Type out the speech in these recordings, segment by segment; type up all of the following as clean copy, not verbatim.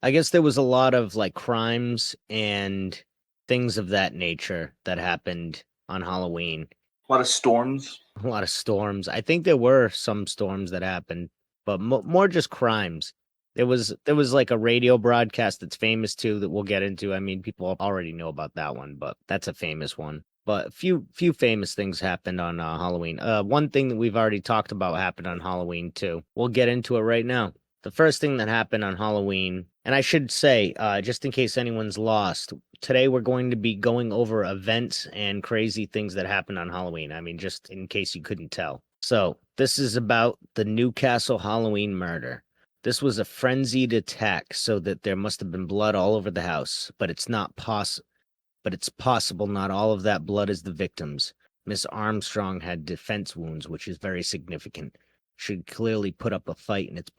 I guess there was a lot of like crimes and things of that nature that happened on Halloween. A lot of storms. A lot of storms. I think there were some storms that happened, but more just crimes. There was like a radio broadcast that's famous too that we'll get into. I mean, people already know about that one, but that's a famous one. But few famous things happened on Halloween. One thing that we've already talked about happened on Halloween too. We'll get into it right now. The first thing that happened on Halloween, and I should say, just in case anyone's lost, today we're going to be going over events and crazy things that happened on Halloween. I mean, just in case you couldn't tell. So, this is about the Newcastle Halloween murder. This was a frenzied attack so that there must have been blood all over the house, but it's possible not all of that blood is the victim's. Miss Armstrong had defense wounds, which is very significant. She clearly put up a fight, and it's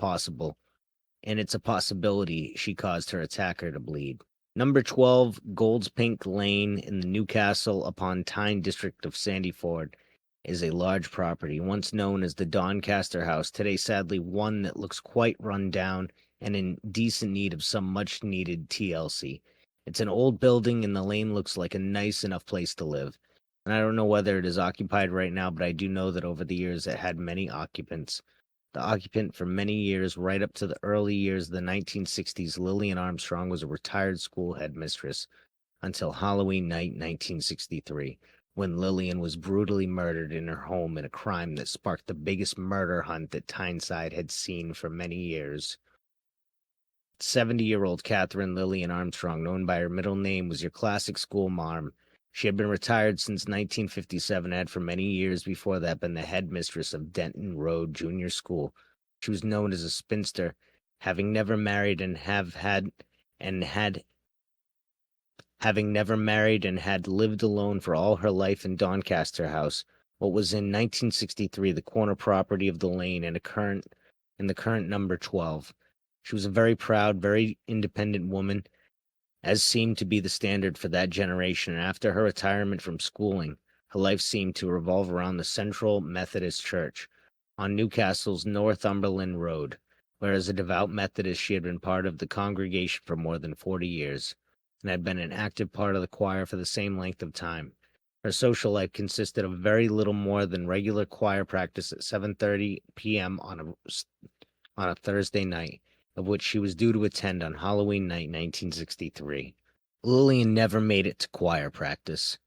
a possibility she caused her attacker to bleed. Number 12, Gold's Pink Lane in the Newcastle upon Tyne district of Sandyford is a large property, once known as the Doncaster House, today sadly one that looks quite run down and in decent need of some much needed TLC. It's an old building and the lane looks like a nice enough place to live. And I don't know whether it is occupied right now, but I do know that over the years it had many occupants. The occupant for many years, right up to the early years of the 1960s, Lillian Armstrong was a retired school headmistress until Halloween night 1963, when Lillian was brutally murdered in her home in a crime that sparked the biggest murder hunt that Tyneside had seen for many years. 70-year-old Catherine Lillian Armstrong, known by her middle name, was your classic school marm. She had been retired since 1957 and had for many years before that been the headmistress of Denton Road Junior School. She was known as a spinster, having never married and had lived alone for all her life in Doncaster House, what was in 1963 the corner property of the lane and the current number 12. She was a very proud, very independent woman, as seemed to be the standard for that generation, and after her retirement from schooling, her life seemed to revolve around the Central Methodist Church on Newcastle's Northumberland Road, where as a devout Methodist she had been part of the congregation for more than 40 years, and had been an active part of the choir for the same length of time. Her social life consisted of very little more than regular choir practice at 7:30 p.m. on a Thursday night, of which she was due to attend on Halloween night 1963. Lillian never made it to choir practice.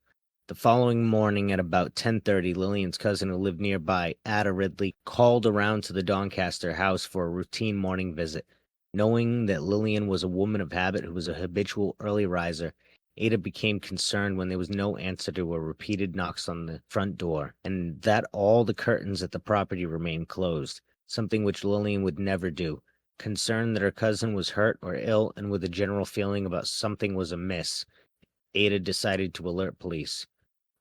The following morning at about 10:30, Lillian's cousin who lived nearby, Ada Ridley, called around to the Doncaster house for a routine morning visit. Knowing that Lillian was a woman of habit who was a habitual early riser, Ada became concerned when there was no answer to her repeated knocks on the front door, and that all the curtains at the property remained closed, something which Lillian would never do. Concerned that her cousin was hurt or ill, and with a general feeling about something was amiss, Ada decided to alert police.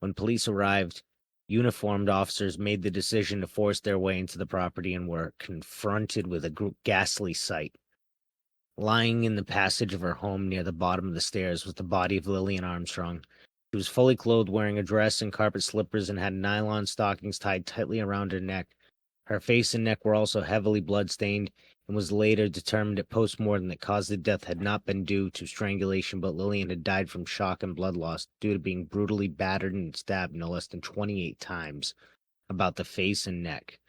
When police arrived, uniformed officers made the decision to force their way into the property and were confronted with a ghastly sight. Lying in the passage of her home near the bottom of the stairs was the body of Lillian Armstrong. She was fully clothed, wearing a dress and carpet slippers, and had nylon stockings tied tightly around her neck. Her face and neck were also heavily blood-stained, and was later determined at post-mortem that cause of death had not been due to strangulation, but Lillian had died from shock and blood loss due to being brutally battered and stabbed no less than 28 times about the face and neck.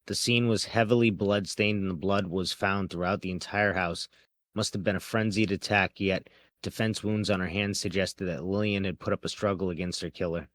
The scene was heavily blood-stained, and the blood was found throughout the entire house. Must have been a frenzied attack, yet defense wounds on her hands suggested that Lillian had put up a struggle against her killer.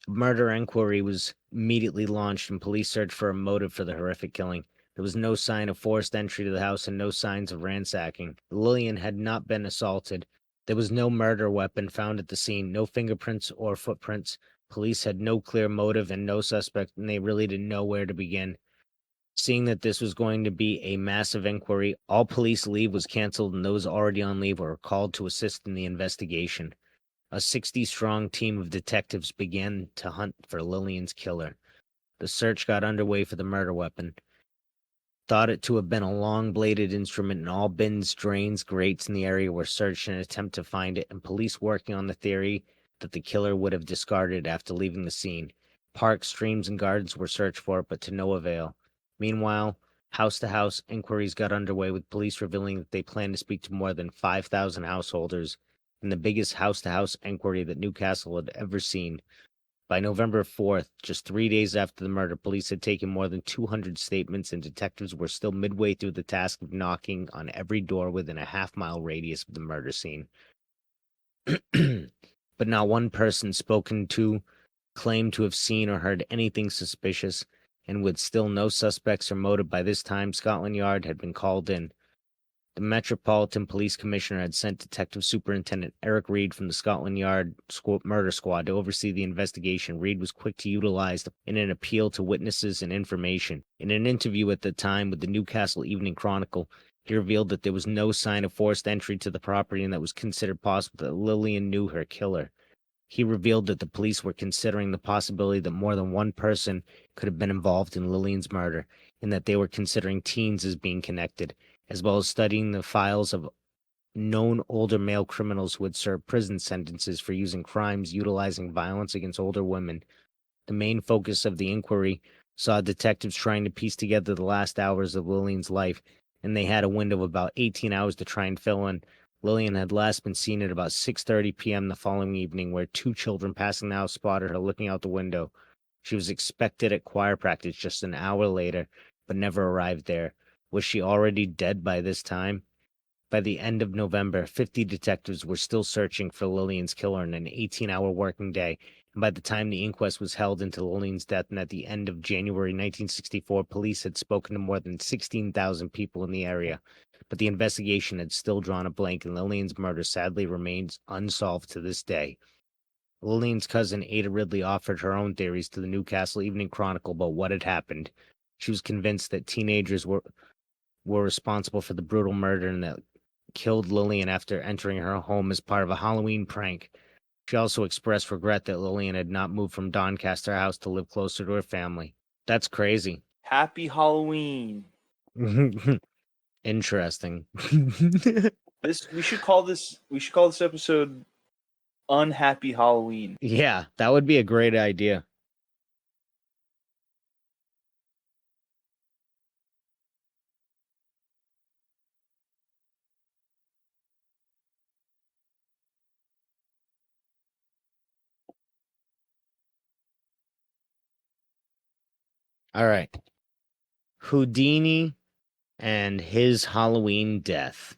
A murder inquiry was immediately launched, and police searched for a motive for the horrific killing. There was no sign of forced entry to the house and no signs of ransacking. Lillian had not been assaulted. There was no murder weapon found at the scene, no fingerprints or footprints. Police had no clear motive and no suspect, and they really didn't know where to begin. Seeing that this was going to be a massive inquiry, all police leave was canceled, and those already on leave were called to assist in the investigation. A 60-strong team of detectives began to hunt for Lillian's killer. The search got underway for the murder weapon. Thought it to have been a long-bladed instrument, and all bins, drains, grates in the area were searched in an attempt to find it, and police working on the theory that the killer would have discarded after leaving the scene. Parks, streams, and gardens were searched for it, but to no avail. Meanwhile, House-to-house inquiries got underway, with police revealing that they planned to speak to more than 5,000 householders in the biggest house-to-house inquiry that Newcastle had ever seen. By November 4th, just 3 days after the murder, police had taken more than 200 statements, and detectives were still midway through the task of knocking on every door within a half-mile radius of the murder scene. But not one person spoken to claimed to have seen or heard anything suspicious, and with still no suspects or motive by this time, Scotland Yard had been called in. The Metropolitan Police Commissioner had sent Detective Superintendent Eric Reed from the Scotland Yard Murder Squad to oversee the investigation. Reed was quick to utilize in an appeal to witnesses and information. In an interview at the time with the Newcastle Evening Chronicle, he revealed that there was no sign of forced entry to the property and that it was considered possible that Lillian knew her killer. He revealed that the police were considering the possibility that more than one person could have been involved in Lillian's murder, and that they were considering teens as being connected, as well as studying the files of known older male criminals who had served prison sentences for using crimes utilizing violence against older women. The main focus of the inquiry saw detectives trying to piece together the last hours of Lillian's life, and they had a window of about 18 hours to try and fill in. Lillian had last been seen at about 6:30 p.m. the following evening, where two children passing the house spotted her looking out the window. She was expected at choir practice just an hour later, but never arrived there. Was she already dead by this time? By the end of November, 50 detectives were still searching for Lillian's killer in an 18-hour working day, and by the time the inquest was held into Lillian's death, and at the end of January 1964, police had spoken to more than 16,000 people in the area. But the investigation had still drawn a blank, and Lillian's murder sadly remains unsolved to this day. Lillian's cousin Ada Ridley offered her own theories to the Newcastle Evening Chronicle about what had happened. She was convinced that teenagers were responsible for the brutal murder and that killed Lillian after entering her home as part of a Halloween prank. She also expressed regret that Lillian had not moved from Doncaster House to live closer to her family. That's crazy. Happy Halloween. Interesting. We should call this episode Unhappy Halloween. Yeah, that would be a great idea. All right. Houdini and his Halloween death.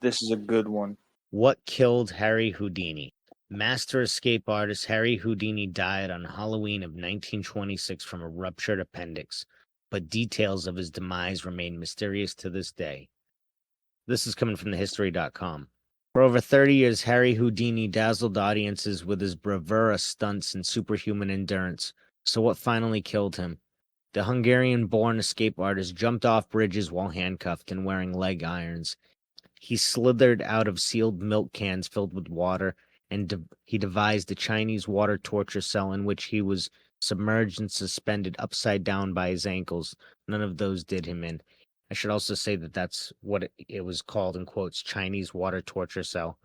This is a good one. What killed Harry Houdini? Master escape artist Harry Houdini died on Halloween of 1926 from a ruptured appendix, but details of his demise remain mysterious to this day. This is coming from thehistory.com. For over 30 years, Harry Houdini dazzled audiences with his bravura stunts and superhuman endurance. So what finally killed him? The Hungarian-born escape artist jumped off bridges while handcuffed and wearing leg irons. He slithered out of sealed milk cans filled with water, and he devised a Chinese water torture cell in which he was submerged and suspended upside down by his ankles. None of those did him in. I should also say that that's what it was called, in quotes, Chinese water torture cell.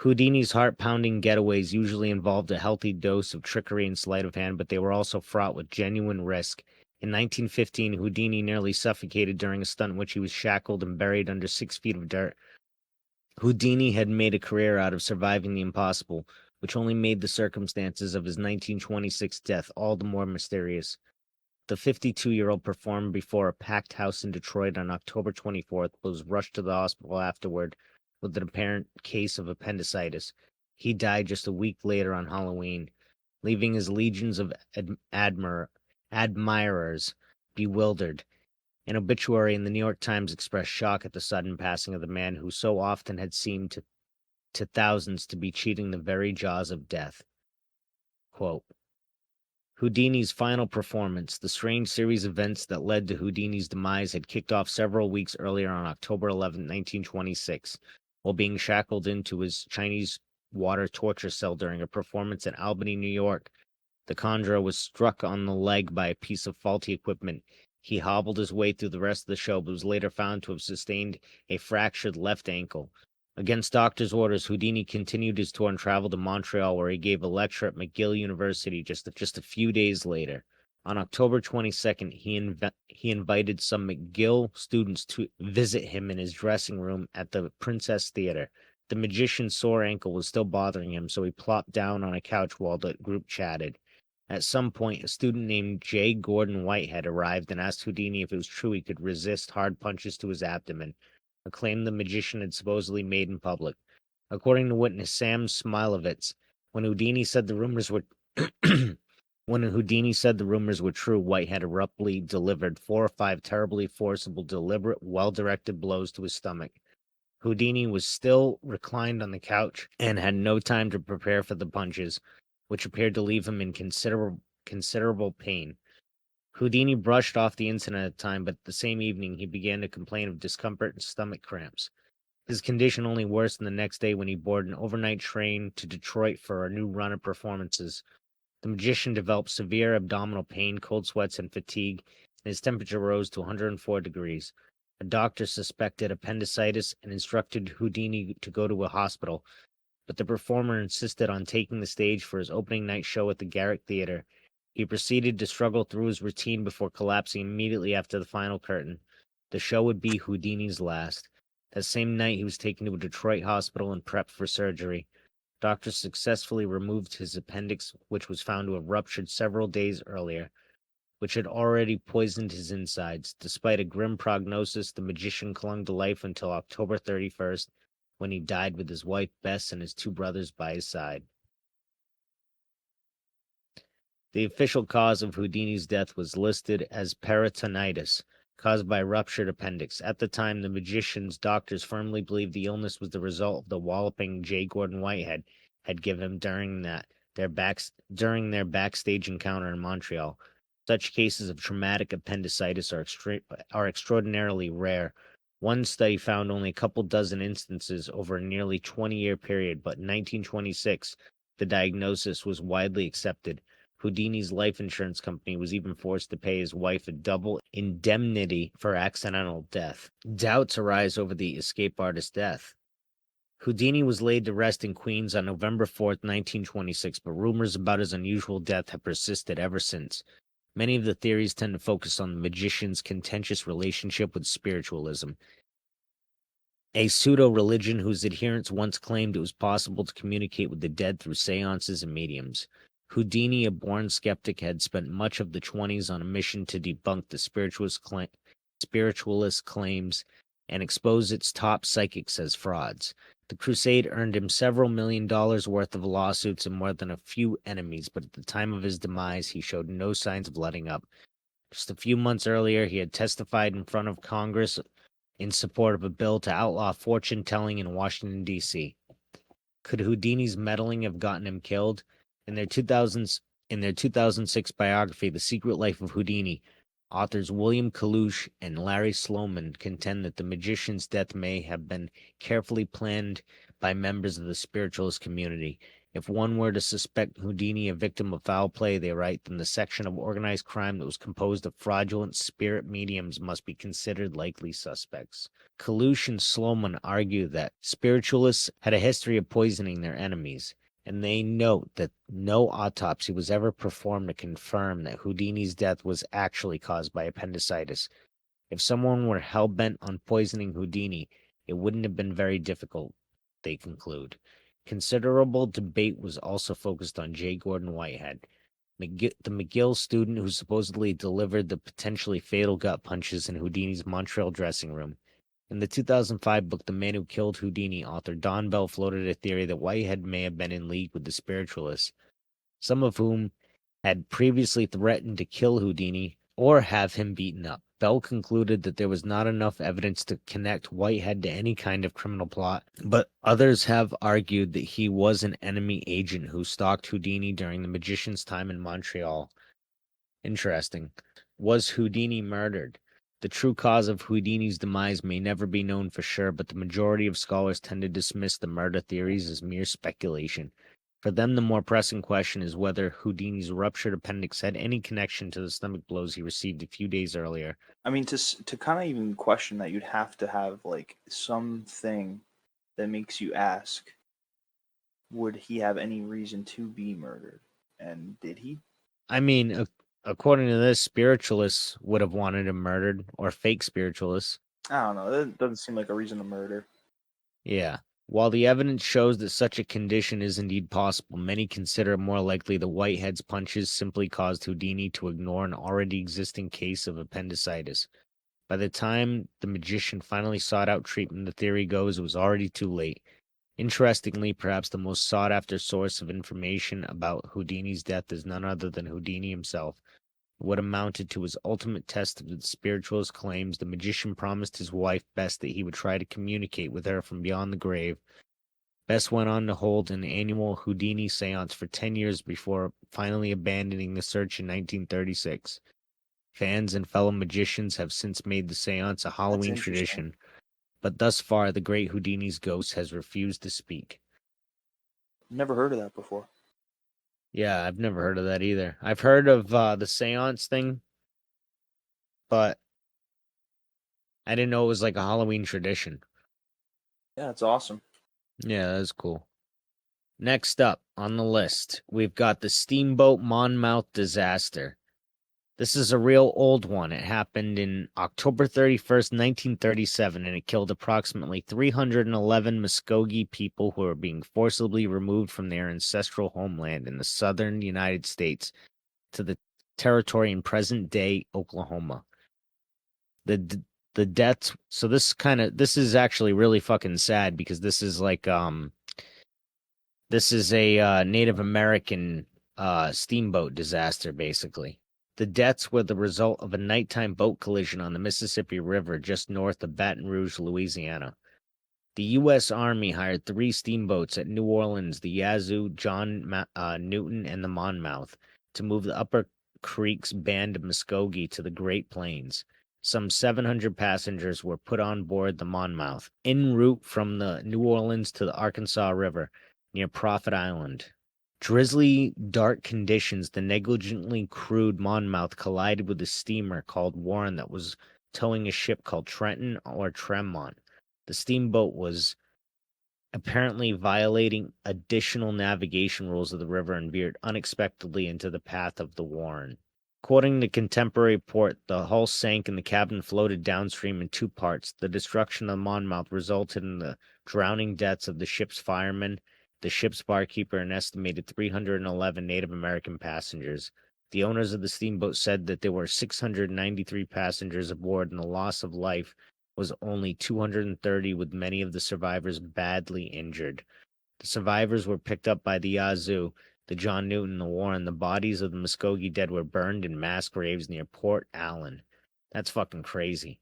Houdini's heart-pounding getaways usually involved a healthy dose of trickery and sleight of hand, but they were also fraught with genuine risk. In 1915, Houdini nearly suffocated during a stunt in which he was shackled and buried under 6 feet of dirt. Houdini had made a career out of surviving the impossible, which only made the circumstances of his 1926 death all the more mysterious. The 52-year-old performed before a packed house in Detroit on October 24th, but was rushed to the hospital afterward with an apparent case of appendicitis. He died just a week later on Halloween, leaving his legions of admirers bewildered. An obituary in the New York Times expressed shock at the sudden passing of the man who so often had seemed to thousands to be cheating the very jaws of death. Quote, Houdini's final performance, the strange series of events that led to Houdini's demise, had kicked off several weeks earlier on October 11, 1926, while being shackled into his Chinese water torture cell during a performance in Albany, New York. The conjurer was struck on the leg by a piece of faulty equipment. He hobbled his way through the rest of the show, but was later found to have sustained a fractured left ankle. Against doctor's orders, Houdini continued his tour and traveled to Montreal, where he gave a lecture at McGill University just a few days later. On October 22nd, he invited some McGill students to visit him in his dressing room at the Princess Theater. The magician's sore ankle was still bothering him, so he plopped down on a couch while the group chatted. At some point, a student named J. Gordon Whitehead arrived and asked Houdini if it was true he could resist hard punches to his abdomen, a claim the magician had supposedly made in public. According to witness Sam Smilovitz, when Houdini said the rumors were when Houdini said the rumors were true, Whitehead abruptly delivered 4 or 5 terribly forcible, deliberate, well-directed blows to his stomach. Houdini was still reclined on the couch and had no time to prepare for the punches, which appeared to leave him in considerable pain. Houdini brushed off the incident at the time, but the same evening he began to complain of discomfort and stomach cramps. His condition only worsened the next day when he boarded an overnight train to Detroit for a new run of performances. The magician developed severe abdominal pain, cold sweats, and fatigue, and his temperature rose to 104 degrees. A doctor suspected appendicitis and instructed Houdini to go to a hospital, but the performer insisted on taking the stage for his opening night show at the Garrick Theater. He proceeded to struggle through his routine before collapsing immediately after the final curtain. The show would be Houdini's last. That same night, he was taken to a Detroit hospital and prepped for surgery. Doctors successfully removed his appendix, which was found to have ruptured several days earlier, which had already poisoned his insides. Despite a grim prognosis, the magician clung to life until October 31st, when he died with his wife Bess and his 2 brothers by his side. The official cause of Houdini's death was listed as peritonitis, caused by a ruptured appendix. At the time, the magician's doctors firmly believed the illness was the result of the walloping J. Gordon Whitehead had given him during their backstage encounter in Montreal. Such cases of traumatic appendicitis are extraordinarily rare. One study found only a couple dozen instances over a nearly 20-year period, but in 1926, the diagnosis was widely accepted. Houdini's life insurance company was even forced to pay his wife a double indemnity for accidental death. Doubts arise over the escape artist's death. Houdini was laid to rest in Queens on November 4th, 1926, but rumors about his unusual death have persisted ever since. Many of the theories tend to focus on the magician's contentious relationship with spiritualism, a pseudo-religion whose adherents once claimed it was possible to communicate with the dead through seances and mediums. Houdini, a born skeptic, had spent much of the 20s on a mission to debunk the spiritualist claims and expose its top psychics as frauds. The crusade earned him several $1 million worth of lawsuits and more than a few enemies, but at the time of his demise, he showed no signs of letting up. Just a few months earlier, he had testified in front of Congress in support of a bill to outlaw fortune-telling in Washington, D.C. Could Houdini's meddling have gotten him killed? In their 2006 biography, The Secret Life of Houdini, authors William Kalush and Larry Sloman contend that the magician's death may have been carefully planned by members of the spiritualist community. If one were to suspect Houdini a victim of foul play, they write, then the section of organized crime that was composed of fraudulent spirit mediums must be considered likely suspects. Kalush and Sloman argue that spiritualists had a history of poisoning their enemies, and they note that no autopsy was ever performed to confirm that Houdini's death was actually caused by appendicitis. If someone were hell-bent on poisoning Houdini, it wouldn't have been very difficult, they conclude. Considerable debate was also focused on J. Gordon Whitehead, the McGill student who supposedly delivered the potentially fatal gut punches in Houdini's Montreal dressing room. In the 2005 book, The Man Who Killed Houdini, author Don Bell floated a theory that Whitehead may have been in league with the spiritualists, some of whom had previously threatened to kill Houdini or have him beaten up. Bell concluded that there was not enough evidence to connect Whitehead to any kind of criminal plot, but others have argued that he was an enemy agent who stalked Houdini during the magician's time in Montreal. Interesting. Was Houdini murdered? The true cause of Houdini's demise may never be known for sure, but the majority of scholars tend to dismiss the murder theories as mere speculation. For them, the more pressing question is whether Houdini's ruptured appendix had any connection to the stomach blows he received a few days earlier. I mean, to kind of even question that, you'd have to have like something that makes you ask, would he have any reason to be murdered? And did he? I mean, according to this, spiritualists would have wanted him murdered, or fake spiritualists. I don't know. That doesn't seem like a reason to murder. Yeah. While the evidence shows that such a condition is indeed possible, many consider it more likely the Whitehead's punches simply caused Houdini to ignore an already existing case of appendicitis. By the time the magician finally sought out treatment, the theory goes it was already too late. Interestingly, perhaps the most sought-after source of information about Houdini's death is none other than Houdini himself. What amounted to his ultimate test of the spiritualist claims, the magician promised his wife Bess that he would try to communicate with her from beyond the grave. Bess went on to hold an annual Houdini seance for 10 years before finally abandoning the search in 1936. Fans and fellow magicians have since made the seance a That's Halloween interesting. tradition, but thus far the great Houdini's ghost has refused to speak. Never heard of that before. Yeah, I've never heard of that either. I've heard of the seance thing, but I didn't know it was like a Halloween tradition. Yeah, it's awesome. Yeah, that's cool. Next up on the list, we've got the Steamboat Monmouth disaster. This is a real old one. It happened in October 31st, 1937, and it killed approximately 311 Muskogee people who were being forcibly removed from their ancestral homeland in the southern United States to the territory in present-day Oklahoma. The deaths, so this is actually really fucking sad because this is like this is a Native American steamboat disaster basically. The deaths were the result of a nighttime boat collision on the Mississippi River just north of Baton Rouge, Louisiana. The U.S. Army hired 3 steamboats at New Orleans, the Yazoo, John Newton, and the Monmouth, to move the Upper Creek's band of Muskogee to the Great Plains. Some 700 passengers were put on board the Monmouth, en route from the New Orleans to the Arkansas River, near Prophet Island. Drizzly, dark conditions, the negligently crewed Monmouth collided with a steamer called Warren that was towing a ship called Trenton or Tremont. The steamboat was apparently violating additional navigation rules of the river and veered unexpectedly into the path of the Warren. According to contemporary report, the hull sank and the cabin floated downstream in 2 parts. The destruction of the Monmouth resulted in the drowning deaths of the ship's firemen, the ship's barkeeper, and an estimated 311 Native American passengers. The owners of the steamboat said that there were 693 passengers aboard, and the loss of life was only 230, with many of the survivors badly injured. The survivors were picked up by the Yazoo, the John Newton, the Warren. The bodies of the Muskogee dead were burned in mass graves near Port Allen. That's fucking crazy.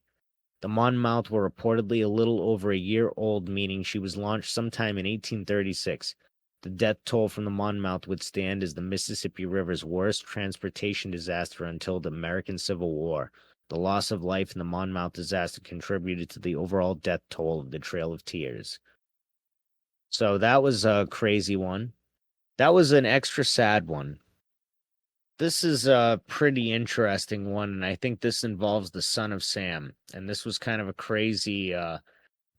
The Monmouth were reportedly a little over a year old, meaning she was launched sometime in 1836. The death toll from the Monmouth would stand as the Mississippi River's worst transportation disaster until the American Civil War. The loss of life in the Monmouth disaster contributed to the overall death toll of the Trail of Tears. So that was a crazy one. That was an extra sad one. This is a pretty interesting one, and I think this involves the son of Sam. And this was kind of a crazy,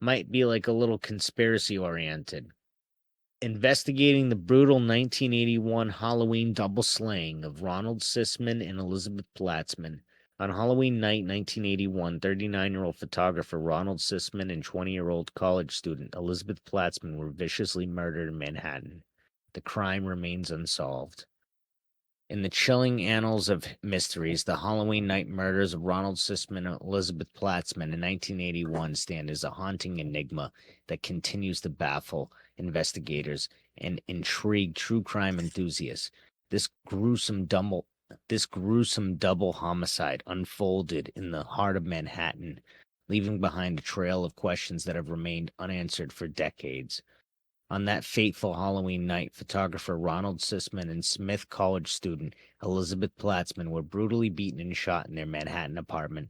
might be like a little conspiracy oriented. Investigating the brutal 1981 Halloween double slaying of Ronald Sisman and Elizabeth Platzman. On Halloween night 1981, 39-year-old photographer Ronald Sisman and 20-year-old college student Elizabeth Platzman were viciously murdered in Manhattan. The crime remains unsolved. In the chilling annals of mysteries, the Halloween night murders of Ronald Sisman and Elizabeth Platzman in 1981 stand as a haunting enigma that continues to baffle investigators and intrigue true crime enthusiasts. This gruesome double homicide unfolded in the heart of Manhattan, leaving behind a trail of questions that have remained unanswered for decades. On that fateful Halloween night, photographer Ronald Sisman and Smith College student Elizabeth Platzman were brutally beaten and shot in their Manhattan apartment.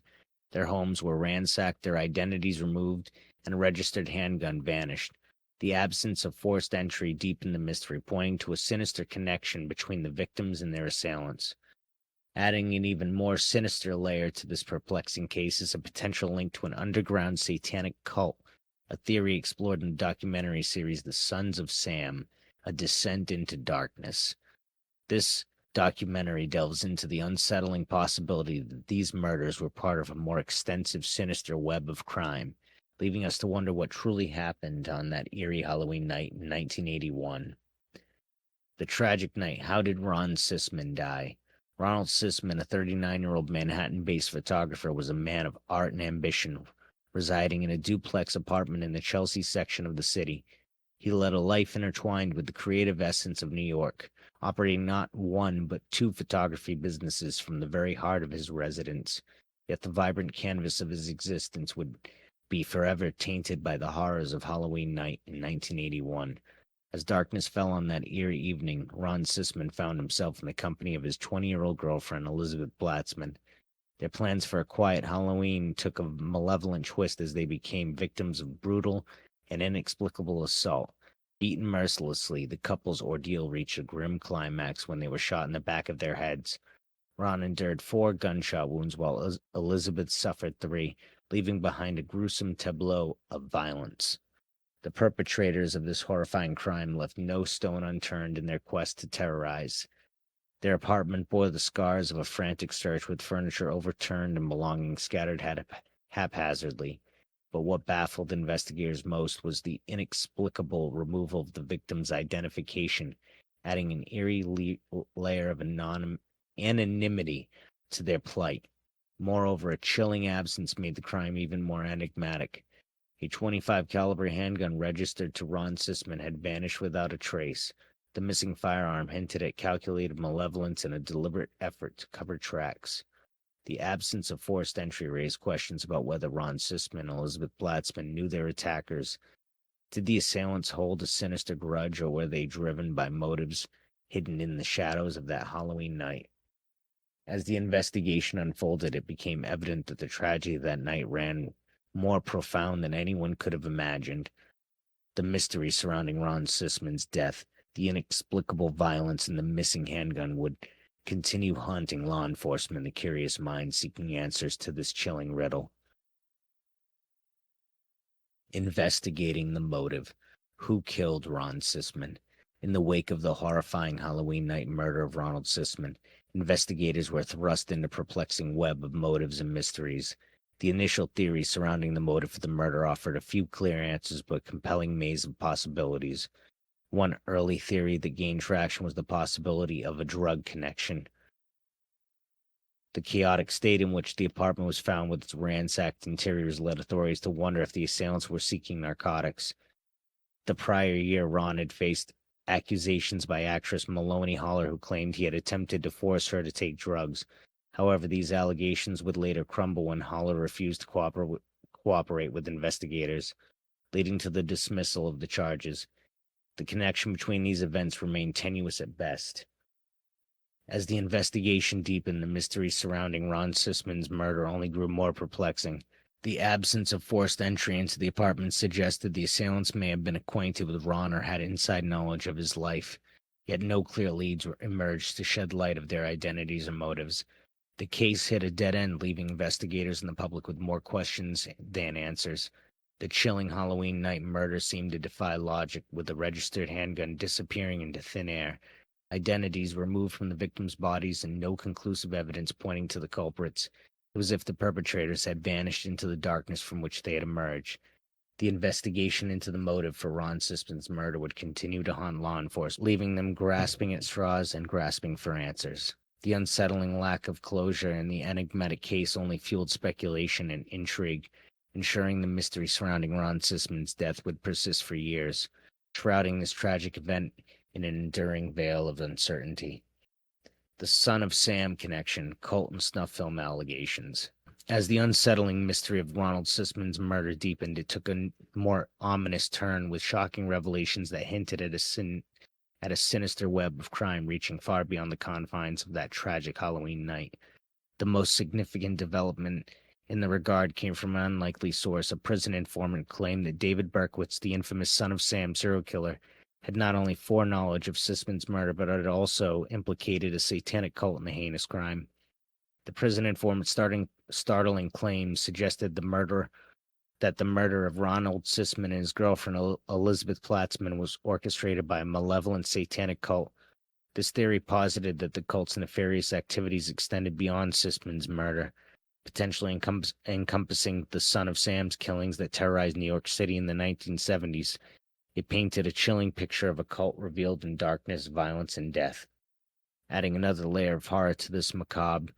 Their homes were ransacked, their identities removed, and a registered handgun vanished. The absence of forced entry deepened the mystery, pointing to a sinister connection between the victims and their assailants. Adding an even more sinister layer to this perplexing case is a potential link to an underground satanic cult, a theory explored in the documentary series The Sons of Sam, A Descent into Darkness. This documentary delves into the unsettling possibility that these murders were part of a more extensive, sinister web of crime, leaving us to wonder what truly happened on that eerie Halloween night in 1981. The tragic night. How did Ron Sisman die? Ronald Sisman, a 39-year-old Manhattan-based photographer, was a man of art and ambition, residing in a duplex apartment in the Chelsea section of the city. He led a life intertwined with the creative essence of New York, operating not one but two photography businesses from the very heart of his residence. Yet the vibrant canvas of his existence would be forever tainted by the horrors of Halloween night in 1981. As darkness fell on that eerie evening, Ron Sisman found himself in the company of his 20-year-old girlfriend, Elizabeth Blatzman. Their plans for a quiet Halloween took a malevolent twist as they became victims of brutal and inexplicable assault. Beaten mercilessly, the couple's ordeal reached a grim climax when they were shot in the back of their heads. Ron endured 4 gunshot wounds while Elizabeth suffered 3, leaving behind a gruesome tableau of violence. The perpetrators of this horrifying crime left no stone unturned in their quest to terrorize. Their apartment bore the scars of a frantic search, with furniture overturned and belongings scattered haphazardly. But what baffled investigators most was the inexplicable removal of the victim's identification, adding an eerie layer of anonymity to their plight. Moreover, a chilling absence made the crime even more enigmatic. A .25 caliber handgun registered to Ron Sisman had vanished without a trace. The missing firearm hinted at calculated malevolence and a deliberate effort to cover tracks. The absence of forced entry raised questions about whether Ron Sisman and Elizabeth Blatzman knew their attackers. Did the assailants hold a sinister grudge, or were they driven by motives hidden in the shadows of that Halloween night? As the investigation unfolded, it became evident that the tragedy of that night ran more profound than anyone could have imagined. The mystery surrounding Ron Sisman's death, the inexplicable violence, and the missing handgun would continue haunting law enforcement and the curious minds seeking answers to this chilling riddle. Investigating the motive. Who killed Ron Sisman? In the wake of the horrifying Halloween night murder of Ronald Sisman, investigators were thrust into a perplexing web of motives and mysteries. The initial theories surrounding the motive for the murder offered a few clear answers but a compelling maze of possibilities. One early theory that gained traction was the possibility of a drug connection. The chaotic state in which the apartment was found with its ransacked interiors led authorities to wonder if the assailants were seeking narcotics. The prior year, Ron had faced accusations by actress Maloney Haller, who claimed he had attempted to force her to take drugs. However, these allegations would later crumble when Haller refused to cooperate with investigators, leading to the dismissal of the charges. The connection between these events remained tenuous at best. As the investigation deepened, the mystery surrounding Ron Sisman's murder only grew more perplexing. The absence of forced entry into the apartment suggested the assailants may have been acquainted with Ron or had inside knowledge of his life, yet no clear leads emerged to shed light of their identities and motives. The case hit a dead end, leaving investigators and the public with more questions than answers. The chilling Halloween night murder seemed to defy logic, with the registered handgun disappearing into thin air, identities removed from the victims' bodies, and no conclusive evidence pointing to the culprits. It was as if the perpetrators had vanished into the darkness from which they had emerged. The investigation into the motive for Ron Sisman's murder would continue to haunt law enforcement, leaving them grasping at straws and grasping for answers. The unsettling lack of closure in the enigmatic case only fueled speculation and intrigue, ensuring the mystery surrounding Ron Sisman's death would persist for years, shrouding this tragic event in an enduring veil of uncertainty. The Son of Sam connection, cult and snuff film allegations. As the unsettling mystery of Ronald Sisman's murder deepened, it took a more ominous turn, with shocking revelations that hinted at a sinister web of crime reaching far beyond the confines of that tragic Halloween night. The most significant development in the regard came from an unlikely source. A prison informant claimed that David Berkowitz, the infamous Son of Sam serial killer, had not only foreknowledge of Sisman's murder, but had also implicated a satanic cult in the heinous crime. The prison informant's startling claims suggested that the murder of Ronald Sisman and his girlfriend Elizabeth Platzman was orchestrated by a malevolent satanic cult This theory posited that the cult's nefarious activities extended beyond Sisman's murder, potentially encompassing the Son of Sam's killings that terrorized New York City in the 1970s. It painted a chilling picture of a cult revealed in darkness, violence, and death. Adding another layer of horror to this macabre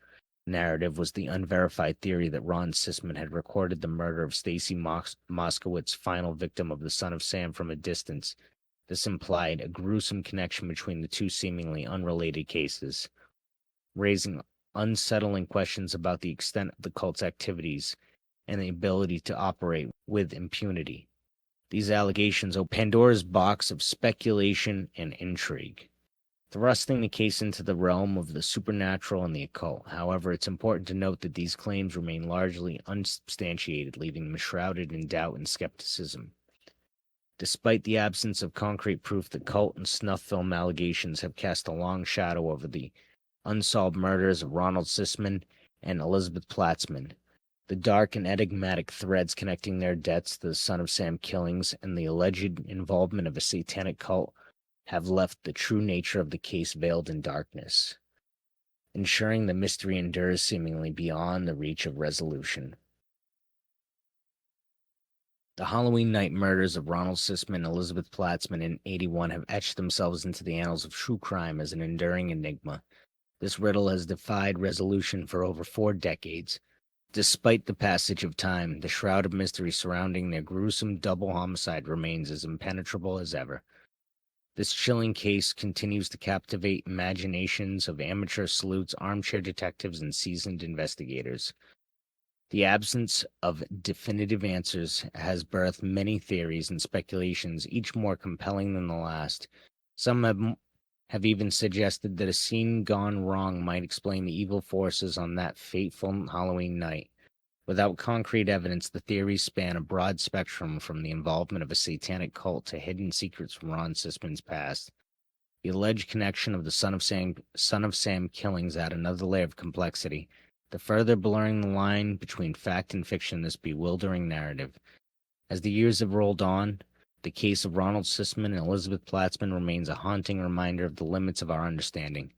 narrative was the unverified theory that Ron Sisman had recorded the murder of Stacy Moskowitz, final victim of the Son of Sam, from a distance. This implied a gruesome connection between the two seemingly unrelated cases, raising unsettling questions about the extent of the cult's activities and the ability to operate with impunity. These allegations open Pandora's box of speculation and intrigue, thrusting the case into the realm of the supernatural and the occult. However, it's important to note that these claims remain largely unsubstantiated, leaving them shrouded in doubt and skepticism. Despite the absence of concrete proof, the cult and snuff film allegations have cast a long shadow over the unsolved murders of Ronald Sisman and Elizabeth Platzman. The dark and enigmatic threads connecting their deaths to the Son of Sam killings and the alleged involvement of a satanic cult have left the true nature of the case veiled in darkness, ensuring the mystery endures seemingly beyond the reach of resolution. The Halloween night murders of Ronald Sisman and Elizabeth Platzman in 1981 have etched themselves into the annals of true crime as an enduring enigma. This riddle has defied resolution for over 4 decades. Despite the passage of time, the shroud of mystery surrounding their gruesome double homicide remains as impenetrable as ever. This chilling case continues to captivate imaginations of amateur sleuths, armchair detectives, and seasoned investigators. The absence of definitive answers has birthed many theories and speculations, each more compelling than the last. Some have even suggested that a scene gone wrong might explain the evil forces on that fateful Halloween night. Without concrete evidence, the theories span a broad spectrum from the involvement of a satanic cult to hidden secrets from Ron Sisman's past. The alleged connection of the Son of Sam killings add another layer of complexity, the further blurring the line between fact and fiction in this bewildering narrative. As the years have rolled on, the case of Ronald Sisman and Elizabeth Platzman remains a haunting reminder of the limits of our understanding.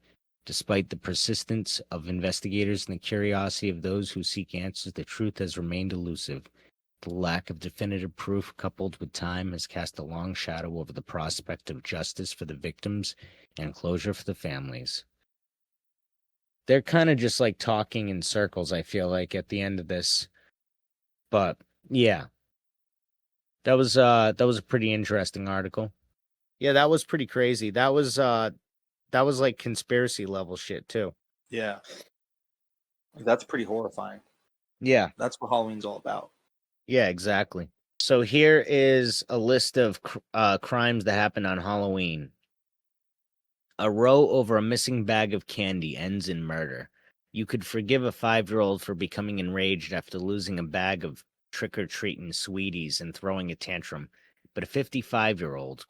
Despite the persistence of investigators and the curiosity of those who seek answers, the truth has remained elusive. The lack of definitive proof, coupled with time, has cast a long shadow over the prospect of justice for the victims and closure for the families. They're kind of just like talking in circles, I feel like, at the end of this. But yeah, that was a pretty interesting article. Yeah, that was pretty crazy. That was like conspiracy level shit too. Yeah. That's pretty horrifying. Yeah. That's what Halloween's all about. Yeah, exactly. So here is a list of crimes that happened on Halloween. A row over a missing bag of candy ends in murder. You could forgive a 5-year-old for becoming enraged after losing a bag of trick-or-treating sweeties and throwing a tantrum, but a 55-year-old, ?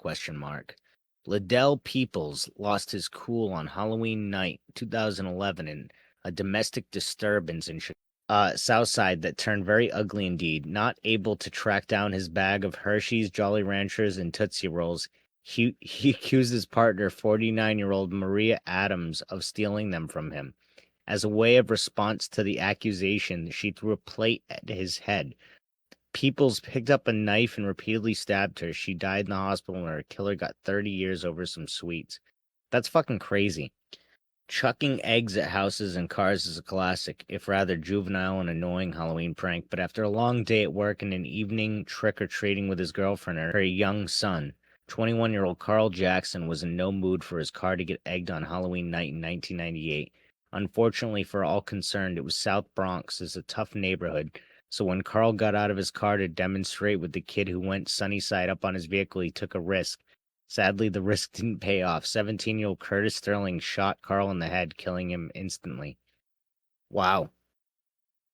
Liddell Peoples lost his cool on Halloween night 2011 in a domestic disturbance in Southside that turned very ugly indeed. Not able to track down his bag of Hershey's, Jolly Ranchers, and Tootsie Rolls, he accused his partner, 49-year-old Maria Adams, of stealing them from him. As a way of response to the accusation, she threw a plate at his head. Peoples picked up a knife and repeatedly stabbed her. She died in the hospital, and her killer got 30 years over some sweets. That's fucking crazy. Chucking eggs at houses and cars is a classic, if rather juvenile and annoying Halloween prank, but after a long day at work and an evening trick-or-treating with his girlfriend and her young son, 21-year-old Carl Jackson was in no mood for his car to get egged on Halloween night in 1998. Unfortunately for all concerned, it was South Bronx, is a tough neighborhood, so when Carl got out of his car to demonstrate with the kid who went sunny side up on his vehicle, he took a risk. Sadly, the risk didn't pay off. 17-year-old Curtis Sterling shot Carl in the head, killing him instantly. Wow.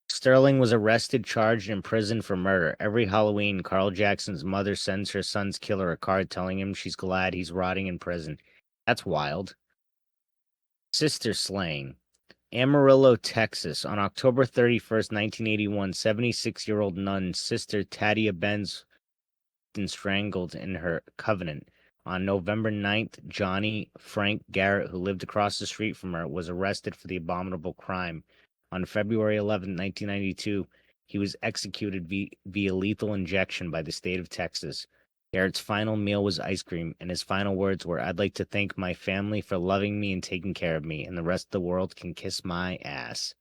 Sterling was arrested, charged, and imprisoned for murder. Every Halloween, Carl Jackson's mother sends her son's killer a card telling him she's glad he's rotting in prison. That's wild. Sister slaying. Amarillo, Texas. On October 31st, 1981, 76-year-old nun, Sister Tadia Benz, strangled in her covenant. On November 9th, Johnny Frank Garrett, who lived across the street from her, was arrested for the abominable crime. On February 11th, 1992, he was executed via lethal injection by the state of Texas. Garrett's final meal was ice cream, and his final words were, "I'd like to thank my family for loving me and taking care of me, and the rest of the world can kiss my ass."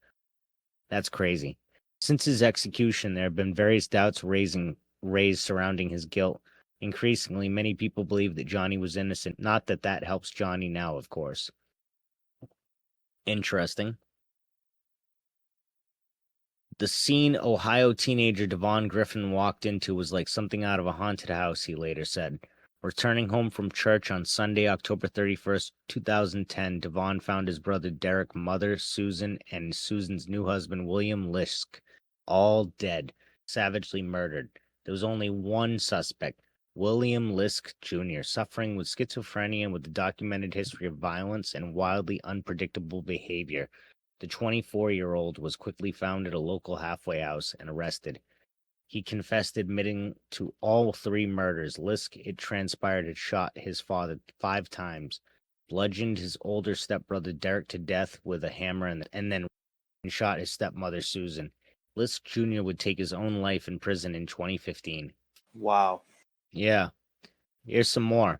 That's crazy. Since his execution, there have been various doubts raised surrounding his guilt. Increasingly, many people believe that Johnny was innocent. Not that that helps Johnny now, of course. Interesting. The scene Ohio teenager Devon Griffin walked into was like something out of a haunted house, he later said. Returning home from church on Sunday, October 31st, 2010, Devon found his brother Derek, mother Susan, and Susan's new husband William Lisk all dead, savagely murdered. There was only one suspect, William Lisk Jr., suffering with schizophrenia and with a documented history of violence and wildly unpredictable behavior. The 24-year-old was quickly found at a local halfway house and arrested. He confessed, admitting to all three murders. Lisk, it transpired, had shot his father 5 times, bludgeoned his older stepbrother Derek to death with a hammer, and then shot his stepmother Susan. Lisk Jr. would take his own life in prison in 2015. Wow. Yeah. Here's some more.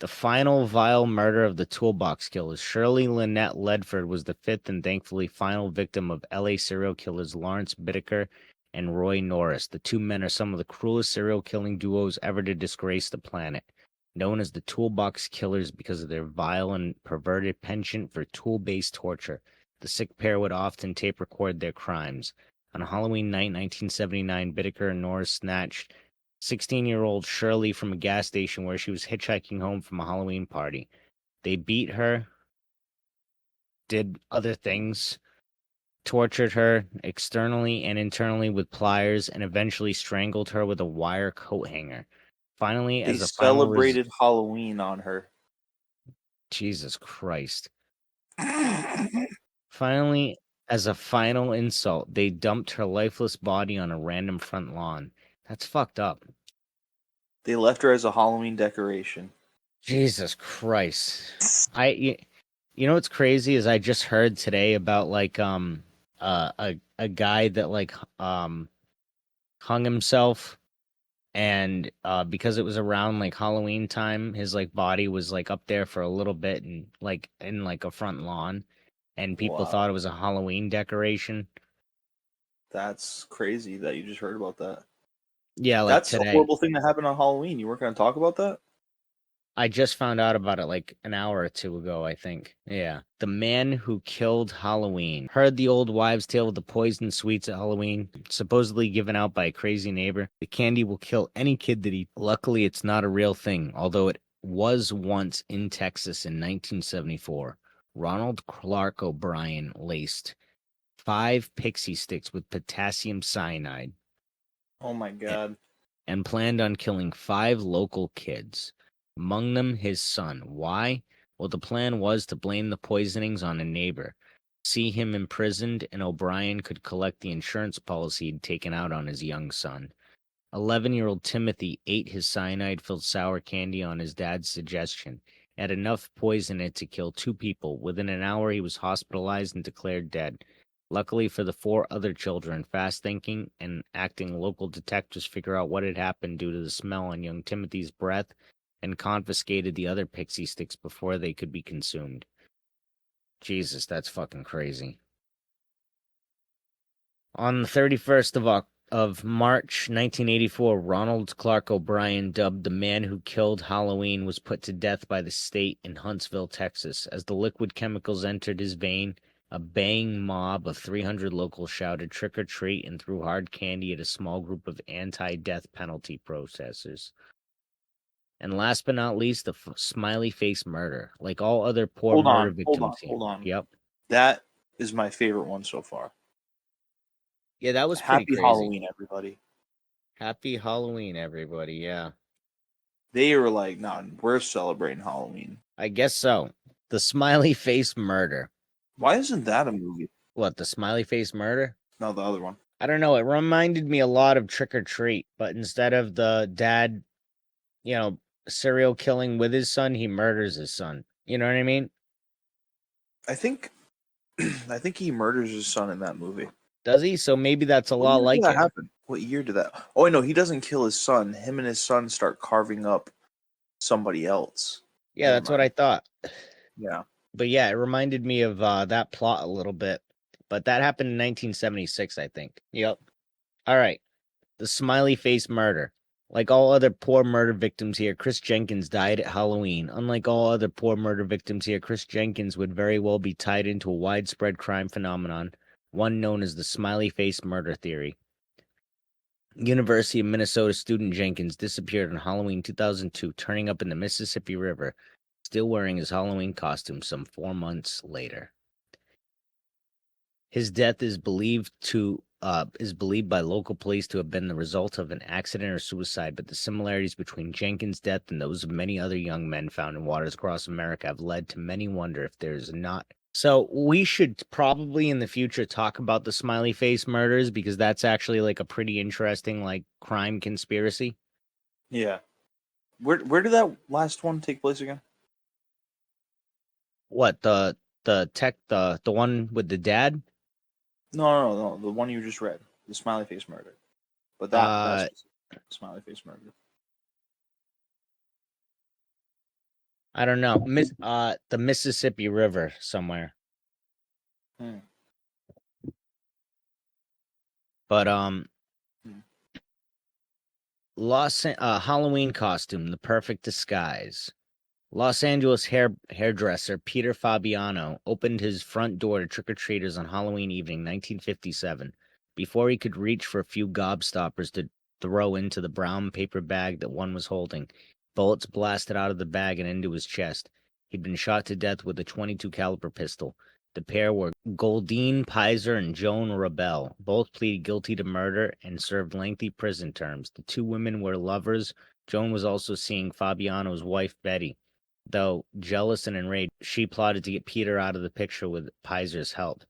The final vile murder of the Toolbox Killers. Shirley Lynette Ledford was the 5th and thankfully final victim of LA serial killers Lawrence Bittaker and Roy Norris. The two men are some of the cruelest serial killing duos ever to disgrace the planet. Known as the Toolbox Killers because of their vile and perverted penchant for tool-based torture, the sick pair would often tape record their crimes. On Halloween night 1979, Bittaker and Norris snatched 16-year-old Shirley from a gas station where she was hitchhiking home from a Halloween party. They beat her, did other things, tortured her externally and internally with pliers, and eventually strangled her with a wire coat hanger. Finally, They as a final celebrated Halloween on her. Jesus Christ. Finally, as a final insult, they dumped her lifeless body on a random front lawn. That's fucked up. They left her as a Halloween decoration. Jesus Christ. You know what's crazy is I just heard today about like a guy that like hung himself, and because it was around like Halloween time, his like body was like up there for a little bit and like in like a front lawn, and people Wow. thought it was a Halloween decoration. That's crazy that you just heard about that. Yeah, like That's a today. horrible thing that happened on Halloween. You weren't going to talk about that? I just found out about it like an hour or two ago, I think. Yeah. The man who killed Halloween. Heard the old wives' tale of the poisoned sweets at Halloween, supposedly given out by a crazy neighbor. The candy will kill any kid that eats. Luckily, it's not a real thing, although it was once in Texas in 1974. Ronald Clark O'Brien laced 5 pixie sticks with potassium cyanide Oh my God. and planned on killing 5 local kids, among them his son. Why? Well, the plan was to blame the poisonings on a neighbor, see him imprisoned, and O'Brien could collect the insurance policy he'd taken out on his young son. 11-year-old Timothy ate his cyanide-filled sour candy on his dad's suggestion. It had enough poison in it to kill 2 people. Within an hour, he was hospitalized and declared dead. Luckily for the 4 other children, fast-thinking and acting local detectives figure out what had happened due to the smell on young Timothy's breath and confiscated the other pixie sticks before they could be consumed. Jesus, that's fucking crazy. On the 31st of March 1984, Ronald Clark O'Brien, dubbed the man who killed Halloween, was put to death by the state in Huntsville, Texas. As the liquid chemicals entered his vein, a baying mob of 300 locals shouted trick or treat and threw hard candy at a small group of anti-death penalty protesters. And last but not least, the smiley face murder. Like all other poor Hold murder on. victims. Hold on. Yep. That is my favorite one so far. Yeah, that was pretty Happy crazy. Halloween, everybody. Happy Halloween, everybody. Yeah. They were like, no, we're celebrating Halloween. I guess so. The smiley face murder. Why isn't that a movie? What, the smiley face murder? No, the other one. I don't know. It reminded me a lot of Trick or Treat, but instead of the dad, serial killing with his son, he murders his son. You know what I mean? I think I think he murders his son in that movie. Does he? So maybe that's a What lot year did like that it. happen? What year did that? Oh, I know he doesn't kill his son. Him and his son start carving up somebody else. Yeah, Never that's what I mind. thought. Yeah. But yeah, it reminded me of that plot a little bit. But that happened in 1976, I think. Yep. All right. The smiley face murder. Like all other poor murder victims here, Chris Jenkins died at Halloween. Unlike all other poor murder victims here, Chris Jenkins would very well be tied into a widespread crime phenomenon, one known as the smiley face murder theory. University of Minnesota student Jenkins disappeared on Halloween 2002, turning up in the Mississippi River, still wearing his Halloween costume some 4 months later. His death is believed by local police to have been the result of an accident or suicide, but the similarities between Jenkins' death and those of many other young men found in waters across America have led to many wonder if there's not. So we should probably in the future talk about the smiley face murders because that's actually like a pretty interesting like crime conspiracy. Yeah. Where did that last one take place again? What the one with the dad? No. The one you just read, the smiley face murder. But that Uh specific smiley face murder. I don't know. The Mississippi River somewhere. Hmm. But Hmm. Halloween costume, the perfect disguise. Los Angeles hairdresser Peter Fabiano opened his front door to trick-or-treaters on Halloween evening 1957 before he could reach for a few gobstoppers to throw into the brown paper bag that one was holding. Bullets blasted out of the bag and into his chest. He'd been shot to death with a .22 caliber pistol. The pair were Goldine Pizer and Joan Rebel. Both pleaded guilty to murder and served lengthy prison terms. The two women were lovers. Joan was also seeing Fabiano's wife, Betty. Though jealous and enraged, she plotted to get Peter out of the picture with Pizer's help.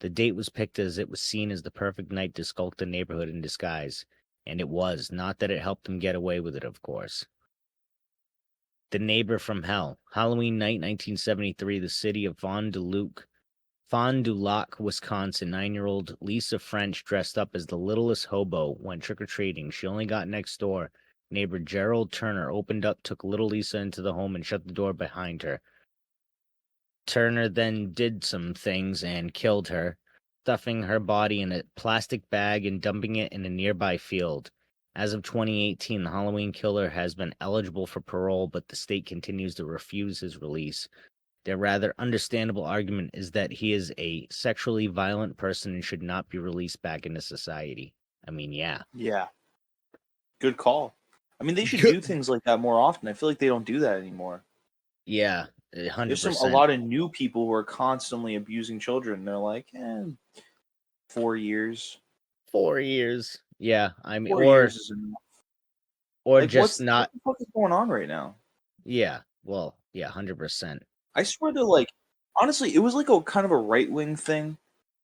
The date was picked as it was seen as the perfect night to skulk the neighborhood in disguise. And it was, not that it helped them get away with it, of course. The Neighbor from Hell. Halloween night, 1973, the city of Fond du Lac, Wisconsin. 9-year-old Lisa French, dressed up as the littlest hobo, went trick-or-treating. She only got next door. Neighbor Gerald Turner opened up, took little Lisa into the home, and shut the door behind her. Turner then did some things and killed her, stuffing her body in a plastic bag and dumping it in a nearby field. As of 2018, the Halloween killer has been eligible for parole, but the state continues to refuse his release. Their rather understandable argument is that he is a sexually violent person and should not be released back into society. I mean, yeah. Yeah. Good call. I mean, they should do Good. things like that more often. I feel like they don't do that anymore. Yeah, There's a 100%. lot of new people who are constantly abusing children. They're like, 4 years. 4 years. Yeah, I mean, 4 years is enough. or Like, just what not. the fuck is going on right now? Yeah, well, yeah, 100%. I swear they're like, honestly, it was like a kind of a right wing thing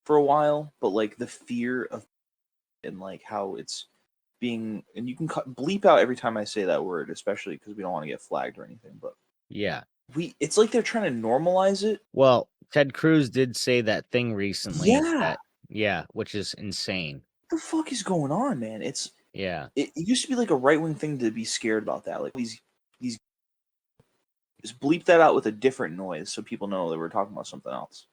for a while, but like the fear of and like how it's being, and you can bleep out every time I say that word, especially because we don't want to get flagged or anything. But Yeah. it's like they're trying to normalize it. Well, Ted Cruz did say that thing recently Yeah, that, yeah, which is insane. what the fuck is going on, man? Yeah. It used to be like a right wing thing to be scared about that. Like these just bleep that out with a different noise so people know that we're talking about something else.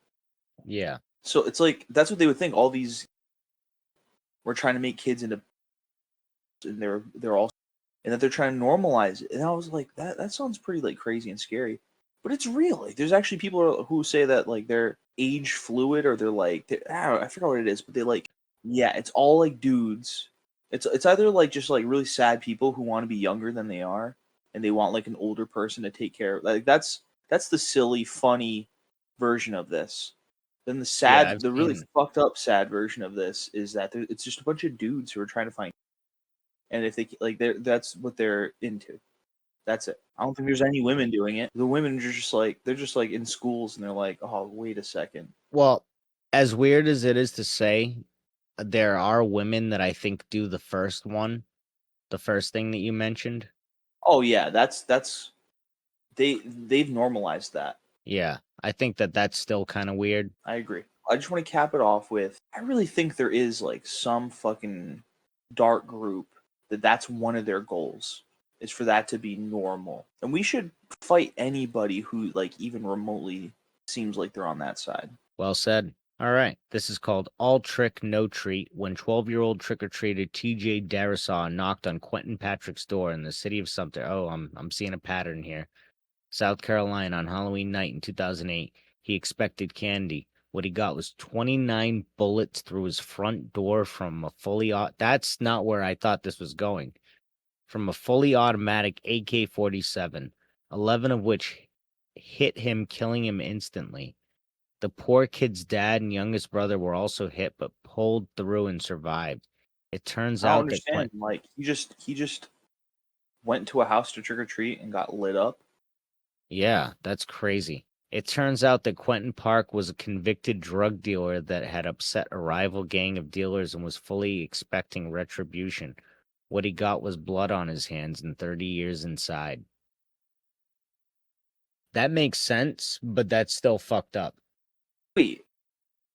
Yeah. So it's like that's what they would think. All these we're trying to make kids into, and they're all, and that they're trying to normalize it. And I was like, that sounds pretty like crazy and scary, but it's real. Like, there's actually people who say that like they're age fluid or they're like I forgot what it is, but they like yeah, it's all like dudes. It's either like just like really sad people who want to be younger than they are, and they want like an older person to take care of. Like that's the silly, funny version of this. Then Yeah, I've the really seen. fucked up, sad version of this is that it's just a bunch of dudes who are trying to find, and if they like, that's what they're into. That's it. I don't think there's any women doing it. The women are just like they're just like in schools, and they're like, oh, wait a second. Well, as weird as it is to say, there are women that I think do the first thing that you mentioned. Oh yeah, that's they've normalized that. Yeah, I think that that's still kind of weird. I agree. I just want to cap it off with I really think there is like some fucking dark group that's one of their goals is for that to be normal. And we should fight anybody who like even remotely seems like they're on that side. Well said. All right, this is called All Trick, No Treat. When 12-year-old trick-or-treater T.J. Darisaw knocked on Quentin Patrick's door in the city of Sumter. Oh, I'm seeing a pattern here. South Carolina on Halloween night in 2008. He expected candy. What he got was 29 bullets through his front door from a fully that's not where I thought this was going. From a fully automatic AK-47, 11 of which hit him, killing him instantly. The poor kid's dad and youngest brother were also hit but pulled through and survived. It turns I don't out that understand. Like he just went to a house to trick or treat and got lit up. Yeah, that's crazy. It turns out that Quentin Park was a convicted drug dealer that had upset a rival gang of dealers and was fully expecting retribution. What he got was blood on his hands and 30 years inside. That makes sense, but that's still fucked up. Wait,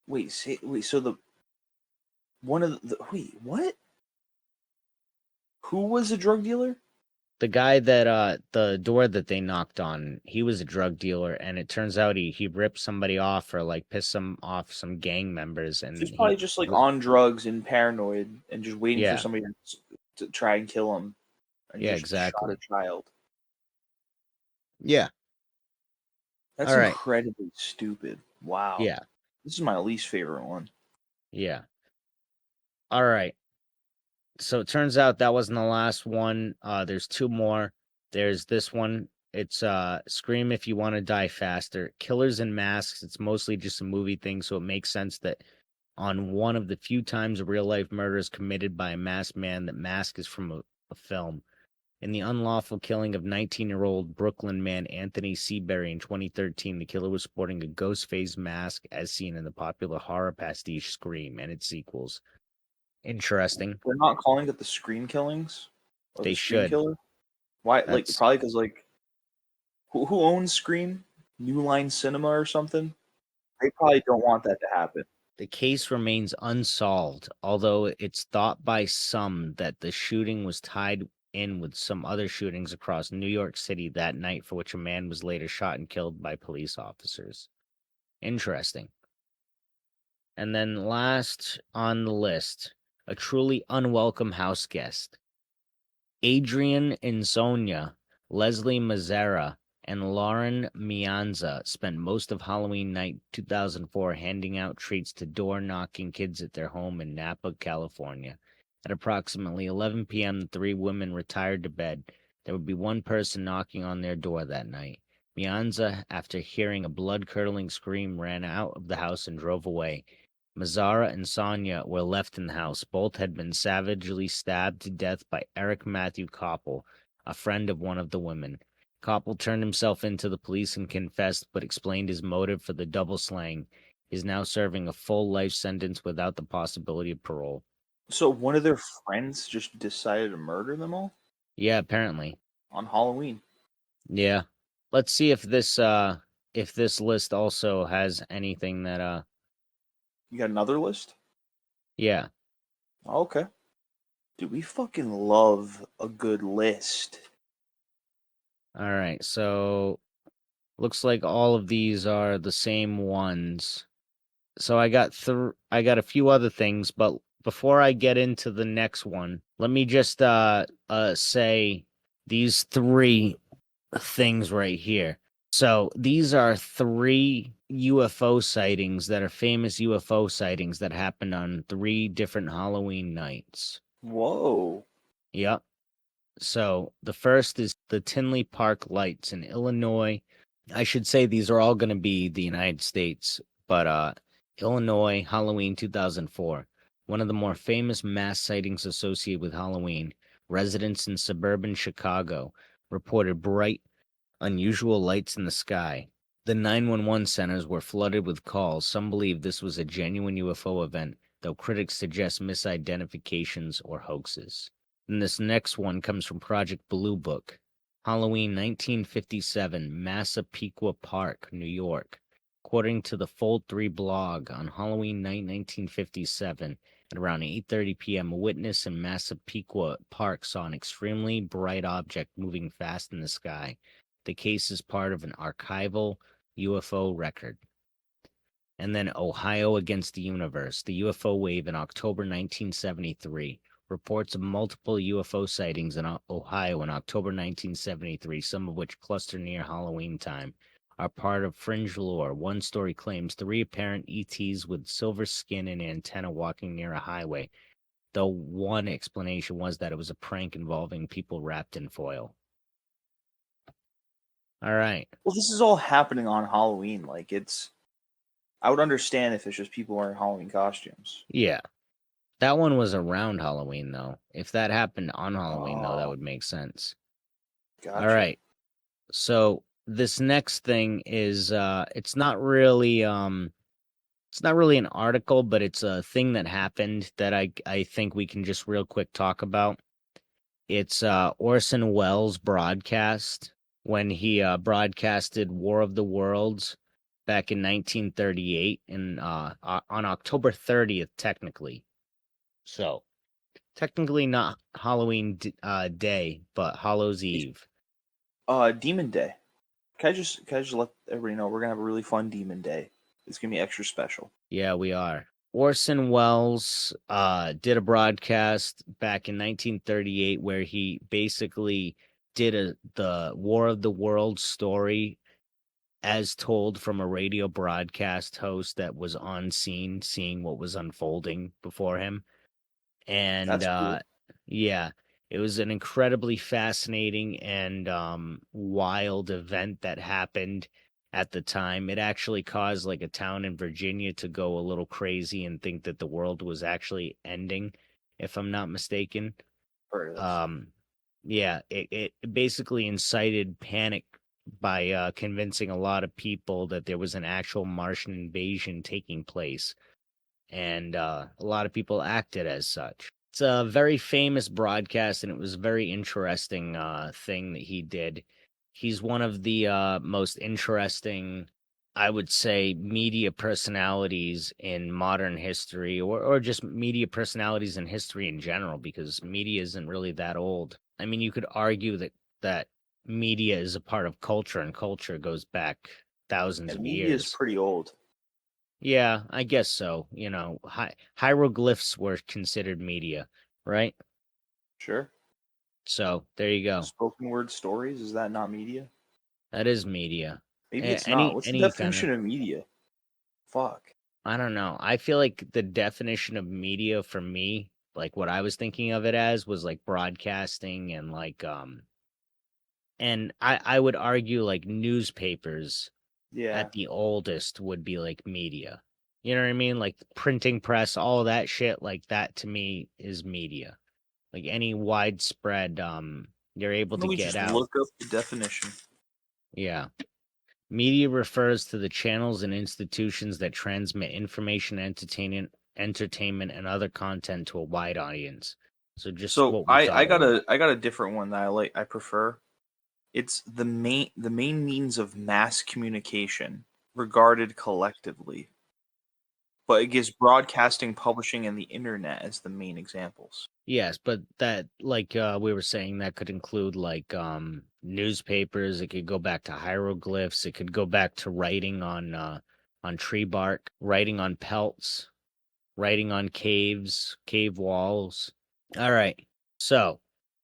wait. So the one of the wait, what? Who was a drug dealer? The guy that the door that they knocked on, he was a drug dealer, and it turns out he ripped somebody off or like pissed some off some gang members, and He's probably just like on drugs and paranoid and just waiting for yeah, somebody to try and kill him and yeah, just shot a exactly. child. Yeah. That's All right. incredibly stupid. Wow. Yeah. This is my least favorite one. Yeah. All right. So it turns out that wasn't the last one. There's two more. There's this one. It's Scream If You Want to Die Faster. Killers in Masks. It's mostly just a movie thing, so it makes sense that on one of the few times a real life murder is committed by a masked man, that mask is from a film. In the unlawful killing of 19-year-old Brooklyn man Anthony Seabury in 2013, the killer was sporting a ghost face mask as seen in the popular horror pastiche Scream and its sequels. Interesting. They're not calling it the Scream Killings or They the Scream should. Killer. Why? Like That's probably because like who owns Scream? New Line Cinema or something. They probably don't want that to happen. the case remains unsolved, although it's thought by some that the shooting was tied in with some other shootings across New York City that night, for which a man was later shot and killed by police officers. Interesting. And then last on the list, a truly unwelcome house guest. Adrian Insomnia, Leslie Mazzara, and Lauren Mianza spent most of Halloween night 2004 handing out treats to door-knocking kids at their home in Napa, California. At approximately 11 p.m., the three women retired to bed. There would be one person knocking on their door that night. Mianza, after hearing a blood-curdling scream, ran out of the house and drove away. Mazzara and Sonia were left in the house. Both had been savagely stabbed to death by Eric Matthew Koppel, a friend of one of the women. Koppel turned himself in to the police and confessed, but explained his motive for the double slaying. He is now serving a full life sentence without the possibility of parole. So one of their friends just decided to murder them all Yeah, apparently. on Halloween. Yeah. Let's see if this list also has anything that You got another list? yeah. Okay. Dude, we fucking love a good list. All right. So looks like all of these are the same ones. So I got a few other things, but before I get into the next one, let me just say these three things right here. So these are three UFO sightings that are famous UFO sightings that happened on three different Halloween nights. Whoa. Yep. So the first is the Tinley Park lights in Illinois. I should say these are all going to be the United States, but Illinois, Halloween 2004. One of the more famous mass sightings associated with Halloween. Residents in suburban Chicago reported bright, unusual lights in the sky. The 911 centers were flooded with calls. Some believe this was a genuine UFO event, though critics suggest misidentifications or hoaxes. And this next one comes from Project Blue Book. Halloween 1957, Massapequa Park, New York. According to the Fold 3 blog, on Halloween night 1957, at around 8:30 p.m., a witness in Massapequa Park saw an extremely bright object moving fast in the sky. The case is part of an archival UFO record. And then Ohio against the universe, the UFO wave in October 1973. Reports of multiple UFO sightings in Ohio in October 1973, some of which cluster near Halloween time, are part of fringe lore. One story claims 3 apparent ETs with silver skin and antenna walking near a highway, though one explanation was that it was a prank involving people wrapped in foil. All right. Well, this is all happening on Halloween. Like I would understand if it's just people wearing Halloween costumes. Yeah. That one was around Halloween, though. If that happened on Halloween, though, that Oh, would make sense. All gotcha. right. So this next thing is it's not really an article, but it's a thing that happened that I think we can just real quick talk about. It's Orson Welles' broadcast when he broadcasted War of the Worlds back in 1938 and on October 30th technically. So, technically not Halloween day, but Hallows Eve. Demon Day. Can I just let everybody know we're gonna have a really fun Demon Day. It's gonna be extra special. Yeah, we are. Orson Welles did a broadcast back in 1938 where he basically did the War of the Worlds story as told from a radio broadcast host that was on scene seeing what was unfolding before him. And That's cool. yeah, it was an incredibly fascinating and wild event that happened at the time. It actually caused like a town in Virginia to go a little crazy and think that the world was actually ending, if I'm not mistaken. Heard of this. Um, yeah, it basically incited panic by convincing a lot of people that there was an actual Martian invasion taking place, and a lot of people acted as such. It's a very famous broadcast, and it was a very interesting thing that he did. He's one of the most interesting, I would say, media personalities in modern history, or just media personalities in history in general, because media isn't really that old. I mean, you could argue that media is a part of culture, and culture goes back thousands And of media is years. pretty old. Yeah, I guess so. Hieroglyphs were considered media, right? Sure. So there you go. Spoken word stories, is that not media? That is media. Maybe it's not. Any What's the any kind of definition of media? Fuck. I don't know. I feel like the definition of media for me, like what I was thinking of it as, was like broadcasting and and I would argue like newspapers Yeah. at the oldest would be like media. You know what I mean? Like printing press, all that shit, like that to me is media. Like any widespread you're able Let to me get just out. look up the definition. Yeah. Media refers to the channels and institutions that transmit information, entertainment and other content to a wide audience. So just So what we I thought it got was. a different one that I prefer. It's the main means of mass communication regarded collectively, but it gives broadcasting, publishing, and the internet as the main examples. Yes, but that like we were saying that could include like newspapers, it could go back to hieroglyphs, it could go back to writing on tree bark, writing on pelts, writing on cave walls. All right. So,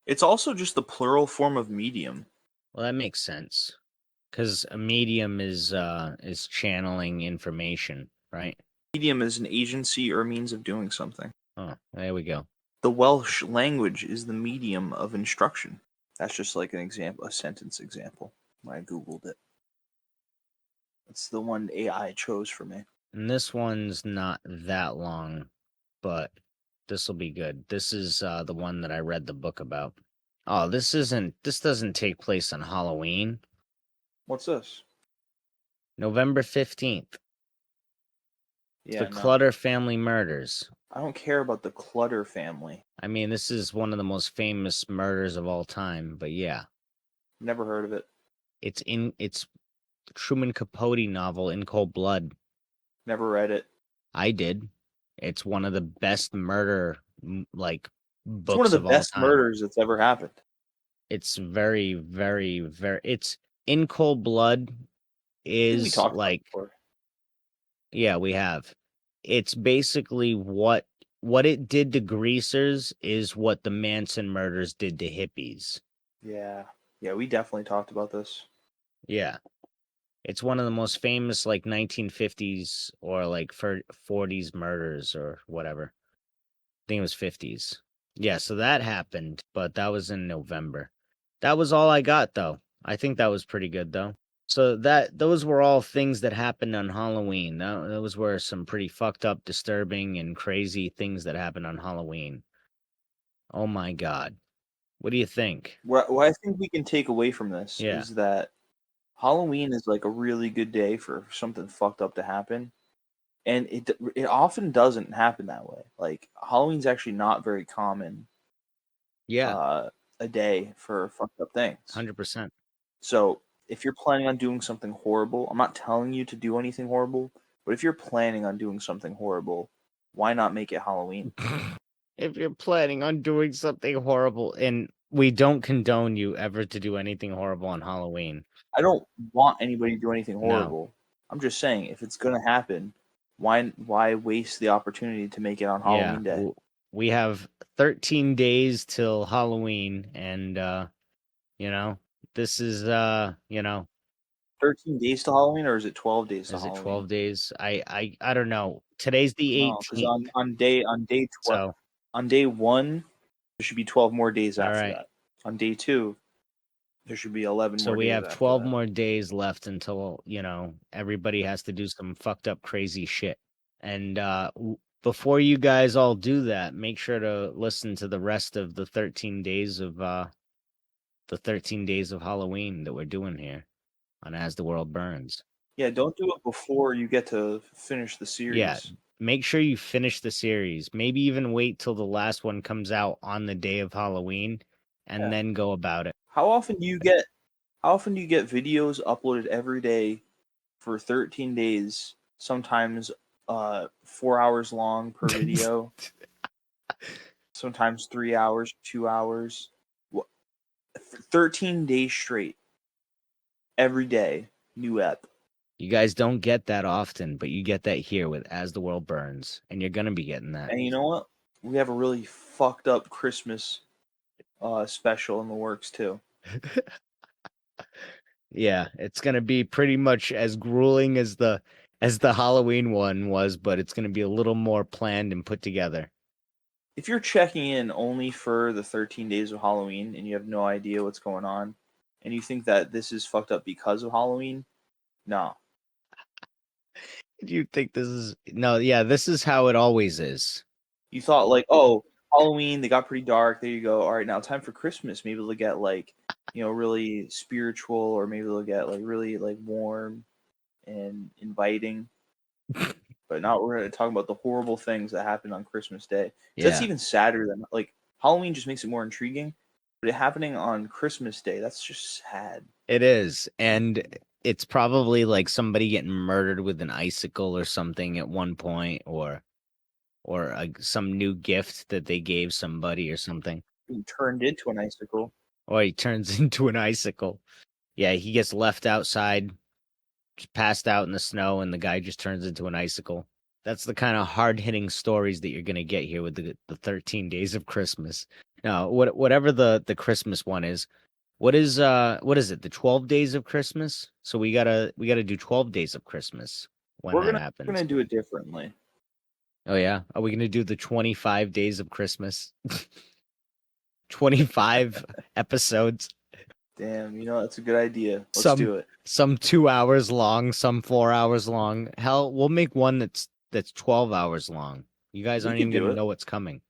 It's also just the plural form of medium. well, that makes sense because a medium is channeling information, right? Medium is an agency or means of doing something. Oh, there we go. The Welsh language is the medium of instruction. That's just like an example, a sentence example. When I googled it, it's the one AI chose for me. And this one's not that long, but this will be good. This is the one that I read the book about. Oh, this doesn't take place on Halloween. What's this? November 15th. The Yeah, no, Clutter family murders. I don't care about the Clutter family. I mean, this is one of the most famous murders of all time, but yeah. Never heard of it. It's Truman Capote novel, In Cold Blood. Never read it. I did. It's one of the best murder like It's one of books the of all best time. murders that's ever happened. It's very, very, very. It's In Cold Blood I think we is talked about it like, before. yeah, we have. It's basically what it did to greasers is what the Manson murders did to hippies. Yeah. Yeah, we definitely talked about this. Yeah. It's one of the most famous like 1950s or like 40s murders or whatever. I think it was 50s. Yeah, so that happened, but that was in November. That was all I got though. I think that was pretty good though. So those were all things that happened on Halloween. Those were some pretty fucked up, disturbing, and crazy things that happened on Halloween. Oh my god. What do you think? What I think we can take away from this Yeah. is that Halloween is like a really good day for something fucked up to happen, and it often doesn't happen that way. Like Halloween's actually not very common Yeah. a day for fucked up things. 100%. So if you're planning on doing something horrible, I'm not telling you to do anything horrible, but if you're planning on doing something horrible, why not make it Halloween? If you're planning on doing something horrible, and we don't condone you ever to do anything horrible on Halloween. I don't want anybody to do anything No. horrible. I'm just saying if it's gonna happen, why waste the opportunity to make it on Halloween Day? We have 13 days till Halloween, and you know, this is 13 days to Halloween, or is it 12 days to is it Halloween? 12 days? I don't know. Today's the No, because 18th. So, on day one, there should be 12 more days all after right. that. On day two, there should be 11 So more we days have after 12 that. more days left until, everybody has to do some fucked up crazy shit. And before you guys all do that, make sure to listen to the rest of the 13 days of Halloween that we're doing here on As the World Burns. Yeah, don't do it before you get to finish the Yeah, series. make sure you finish the series. Maybe even wait till the last one comes out on the day of Halloween and Yeah. then go about it. How often do you get videos uploaded every day for 13 days, sometimes 4 hours long per video, sometimes 3 hours, 2 hours. 13 days straight. Every day, new ep. You guys don't get that often, but you get that here with As the World Burns, and you're gonna be getting that. And you know what? We have a really fucked up Christmas special in the works too. Yeah, it's gonna be pretty much as grueling as the Halloween one was, but it's gonna be a little more planned and put together. If you're checking in only for the 13 days of Halloween and you have no idea what's going on, and you think that this is fucked up because of Halloween, no. You think this is no, yeah, this is how it always is. You thought like, oh, Halloween, they got pretty dark. There you go. All right, now time for Christmas. Maybe they'll get like, really spiritual, or maybe they'll get like really like warm and inviting. But not we're gonna talk about the horrible things that happened on Christmas Day. That's Yeah, even sadder than like Halloween just makes it more intriguing. But it happening on Christmas Day, that's just sad. it is. And it's probably like somebody getting murdered with an icicle or something at one point, or some new gift that they gave somebody or something. Being turned into an icicle. Or he turns into an icicle. Yeah, he gets left outside, just passed out in the snow, and the guy just turns into an icicle. That's the kind of hard hitting stories that you're gonna get here with the 13 days of Christmas. No, whatever the Christmas one is. What is it? The 12 days of Christmas? So we gotta do 12 days of Christmas when We're that gonna happens. do it differently. Oh yeah, are we gonna do the 25 days of Christmas? 25 episodes. Damn, that's a good idea. Let's Some do it. some 2 hours long, some 4 hours long. Hell, we'll make one that's 12 hours long. You guys We aren't could even do gonna it. know what's coming.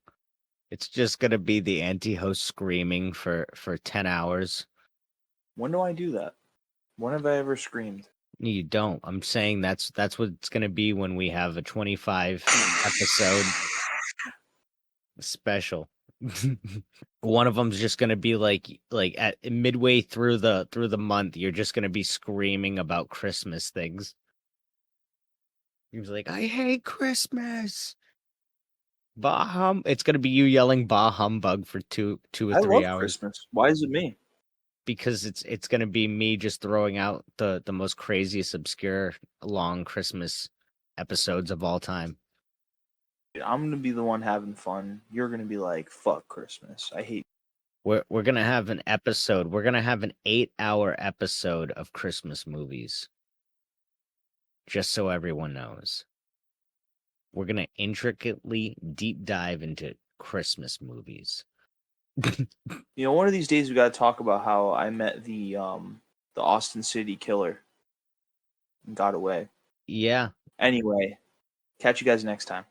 It's just gonna be the anti-host screaming for 10 hours. When do I do that? When have I ever screamed? You don't. I'm saying that's what it's gonna be when we have a 25 episode special. One of them's just gonna be like at midway through the month, you're just gonna be screaming about Christmas things. He's like, I hate Christmas. It's gonna be you yelling bah humbug for two or I 3 love hours Christmas. Why is it me? because it's gonna be me just throwing out the most craziest obscure long Christmas episodes of all time. I'm gonna be the one having fun. You're gonna be like, "Fuck Christmas. I hate." We're gonna have an episode. We're gonna have an 8-hour episode of Christmas movies. Just so everyone knows. We're gonna intricately deep dive into Christmas movies. You know, one of these days we got to talk about how I met the Austin City Killer and got away. Yeah. Anyway, catch you guys next time.